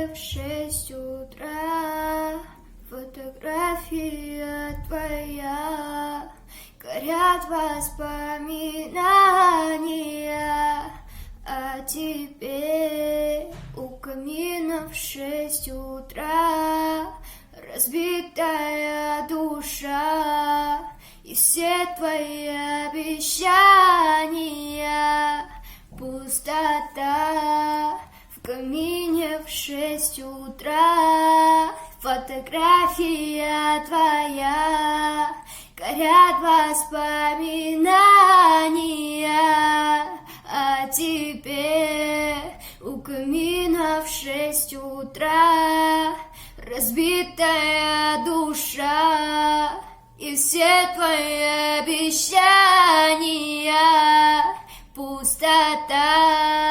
камине в 6 утра. Фотография твоя, горят воспоминания о тебе. У камина в 6 утра разбитая душа, и все твои обещания пустота. В камине в 6 утра фотография твоя, горят воспоминания о тебе. У камина в 6 утра разбитая душа, и все твои обещания пустота.